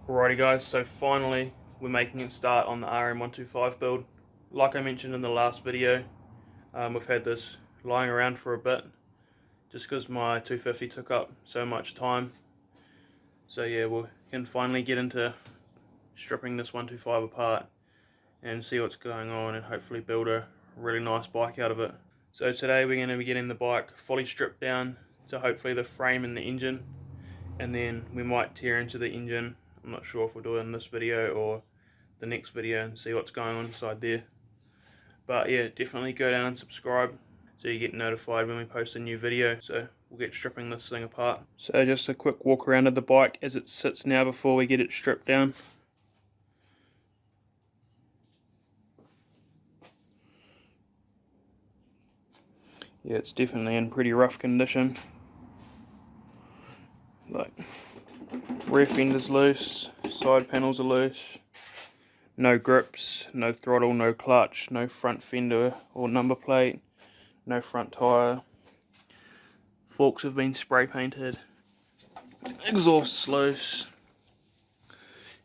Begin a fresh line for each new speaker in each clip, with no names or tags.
Alrighty guys, so finally we're making a start on the RM125 build. Like I mentioned in the last video, we've had this lying around for a bit just because my 250 took up so much time. So yeah, we can finally get into stripping this 125 apart and see what's going on and hopefully build a really nice bike out of it. So today we're going to be getting the bike fully stripped down to hopefully the frame and the engine, and then we might tear into the engine. I'm not sure if we'll do it in this video or the next video and see what's going on inside there. But yeah, definitely go down and subscribe so you get notified when we post a new video. So we'll get stripping this thing apart. So just a quick walk around of the bike as it sits now before we get it stripped down. Yeah, it's definitely in pretty rough condition. Like, rear fender's loose, side panels are loose, no grips, no throttle, no clutch, no front fender or number plate, no front tyre. Forks have been spray painted, exhaust's loose.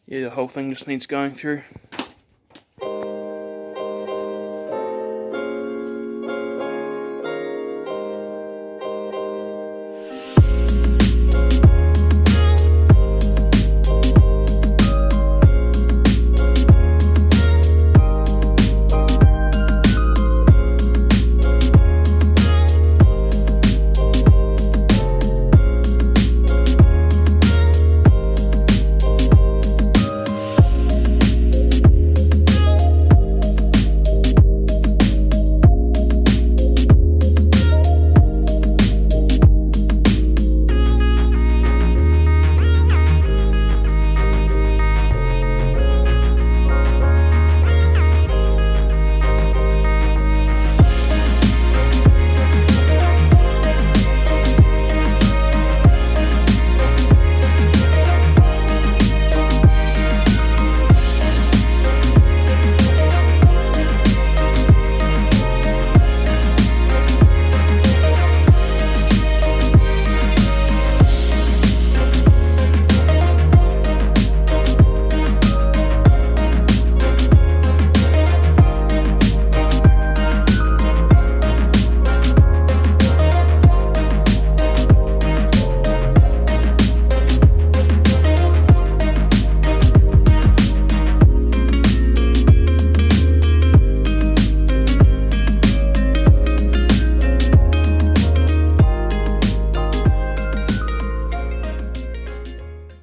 Yeah, the whole thing just needs going through.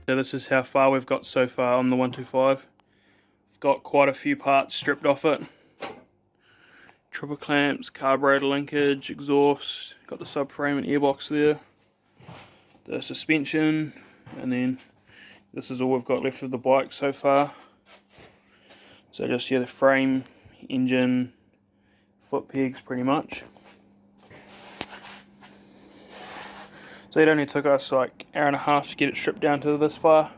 So this is how far we've got so far on the 125. We've got quite a few parts stripped off it. Triple clamps, carburetor linkage, exhaust, got the subframe and airbox there. The suspension, and then this is all we've got left of the bike so far. So just the frame, engine, foot pegs pretty much. So it only took us like an hour and a half to get it stripped down to this far.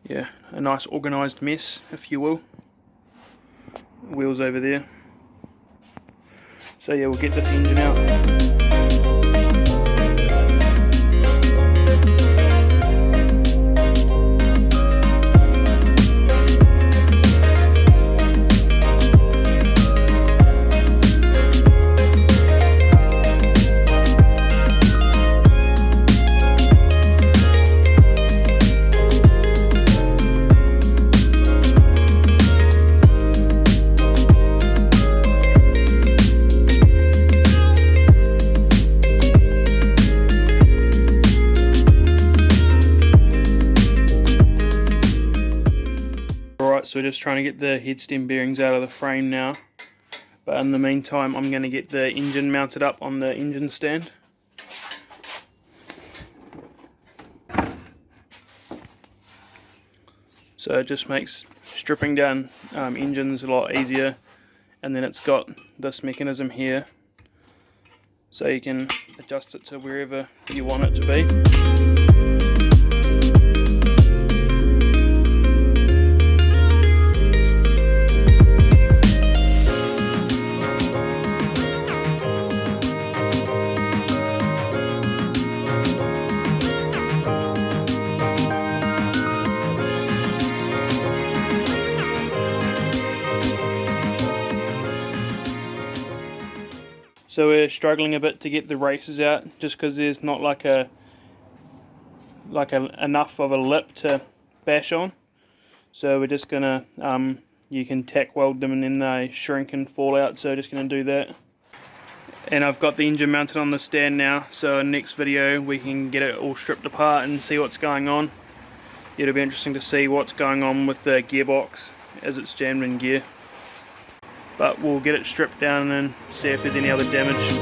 Yeah, a nice organised mess, if you will. Wheels over there. So yeah, we'll get this engine out. So we're just trying to get the head stem bearings out of the frame now, but in the meantime I'm going to get the engine mounted up on the engine stand. So it just makes stripping down engines a lot easier, and then it's got this mechanism here so you can adjust it to wherever you want it to be. So we're struggling a bit to get the races out, just because there's not enough of a lip to bash on. So we're just gonna you can tack weld them and then they shrink and fall out, so just gonna do that. And I've got the engine mounted on the stand now, so in the next video we can get it all stripped apart and see what's going on. It'll be interesting to see what's going on with the gearbox as it's jammed in gear. But we'll get it stripped down and see if there's any other damage.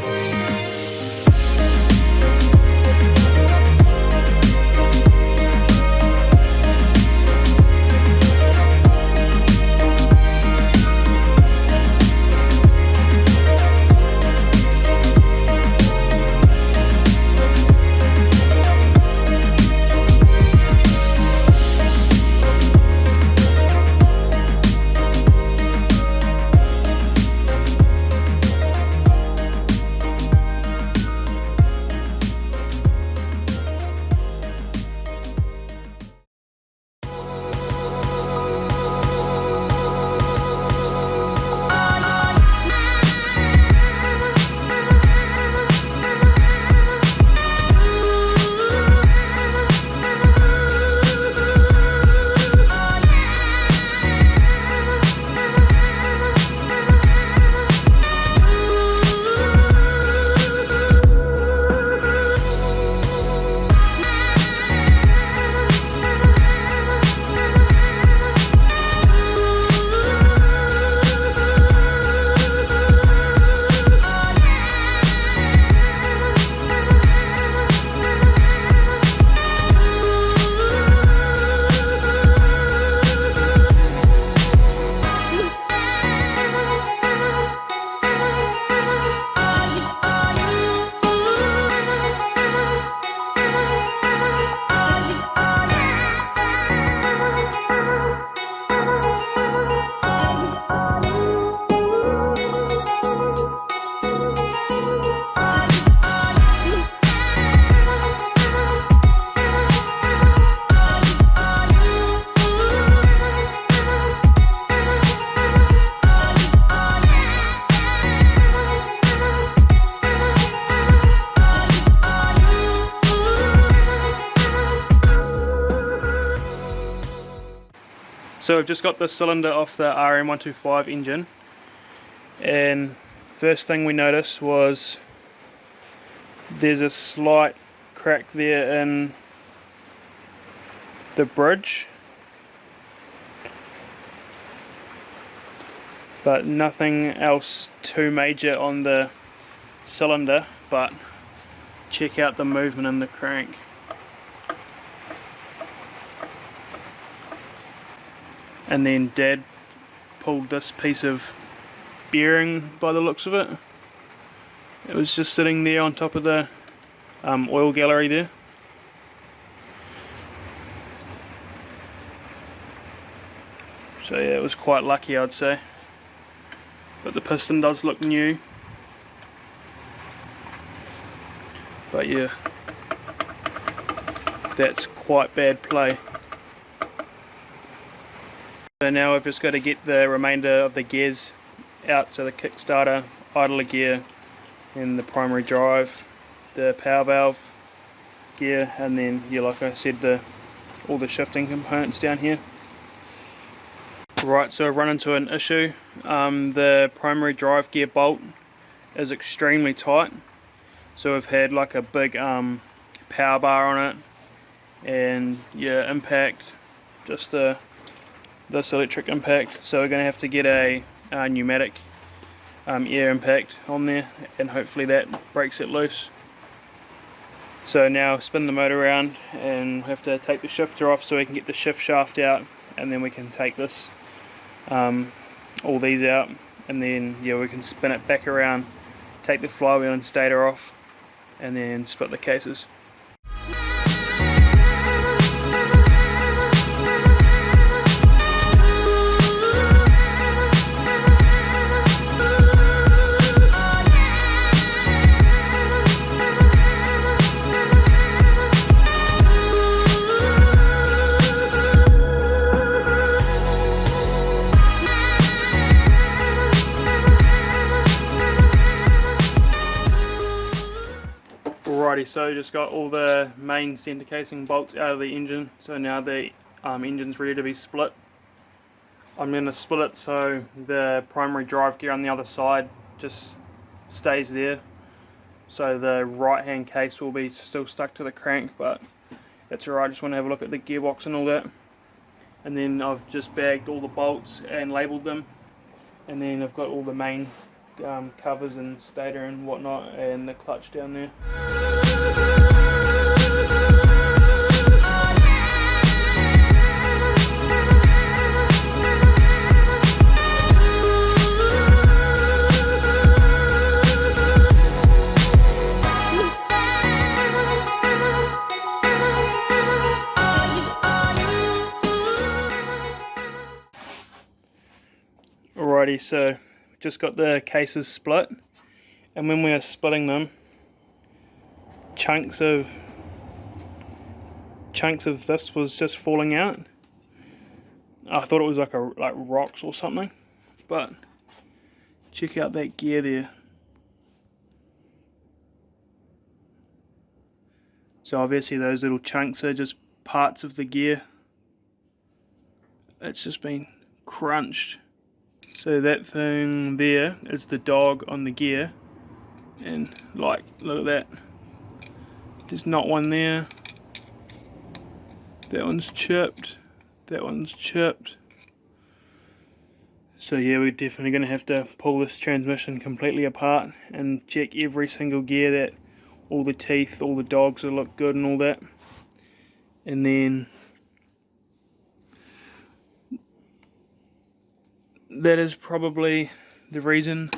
So I've just got the cylinder off the RM125 engine, and first thing we noticed was there's a slight crack there in the bridge, but nothing else too major on the cylinder. But check out the movement in the crank. And then Dad pulled this piece of bearing by the looks of it. It was just sitting there on top of the oil gallery there. So yeah, it was quite lucky, I'd say. But the piston does look new. But yeah, that's quite bad play. So now I've just got to get the remainder of the gears out, so the kickstarter, idler gear, and the primary drive, the power valve gear, and then yeah, like I said, all the shifting components down here. Right, so I've run into an issue. The primary drive gear bolt is extremely tight, so I've had like a big power bar on it, and yeah, impact, just this electric impact. So we're going to have to get a pneumatic air impact on there, and hopefully that breaks it loose. So now spin the motor around and have to take the shifter off so we can get the shift shaft out, and then we can take this all these out, and then yeah, we can spin it back around, take the flywheel and stator off, and then split the cases. Alrighty, so just got all the main center casing bolts out of the engine, so now the engine's ready to be split. I'm going to split it so the primary drive gear on the other side just stays there, so the right hand case will be still stuck to the crank, but that's alright. Just want to have a look at the gearbox and all that. And then I've just bagged all the bolts and labelled them, and then I've got all the main covers and stator and whatnot, and the clutch down there. Alrighty, so just got the cases split, and when we were splitting them, chunks of this was just falling out. I thought it was like rocks or something, but check out that gear there. So obviously those little chunks are just parts of the gear. It's just been crunched. So that thing there is the dog on the gear, and like, look at that, there's not one there, that one's chipped, that one's chipped. So yeah, we're definitely going to have to pull this transmission completely apart and check every single gear that all the teeth, all the dogs will look good and all that. And then that is probably the reason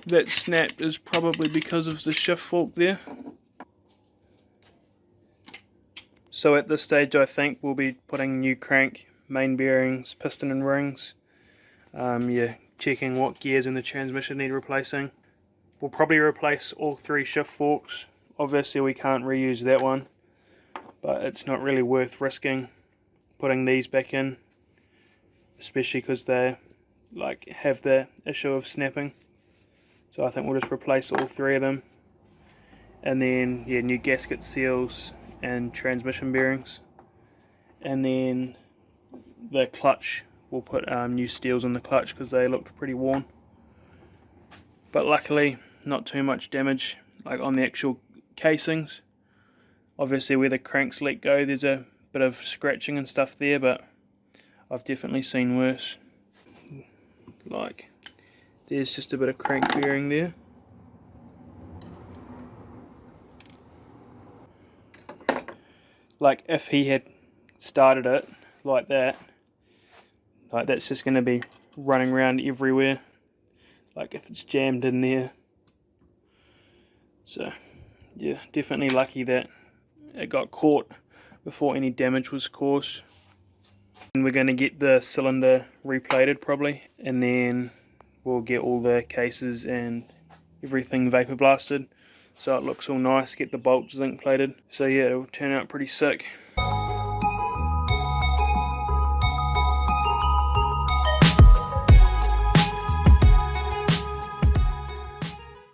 that snapped, is probably because of the shift fork there. So at this stage I think we'll be putting new crank, main bearings, piston and rings. Yeah, checking what gears in the transmission need replacing. We'll probably replace all 3 shift forks. Obviously we can't reuse that one, but it's not really worth risking putting these back in, especially because they have the issue of snapping. So I think we'll just replace all 3 of them, and then yeah, new gasket seals and transmission bearings, and then the clutch, we'll put new steels in the clutch because they looked pretty worn. But luckily not too much damage on the actual casings. Obviously where the cranks let go there's a bit of scratching and stuff there, but I've definitely seen worse. There's just a bit of crank bearing there. If he had started it like that, that's just going to be running around everywhere, if it's jammed in there. So yeah, definitely lucky that it got caught before any damage was caused. And we're going to get the cylinder replated probably, and then we'll get all the cases and everything vapor blasted so it looks all nice, get the bolts zinc plated. So yeah, it'll turn out pretty sick.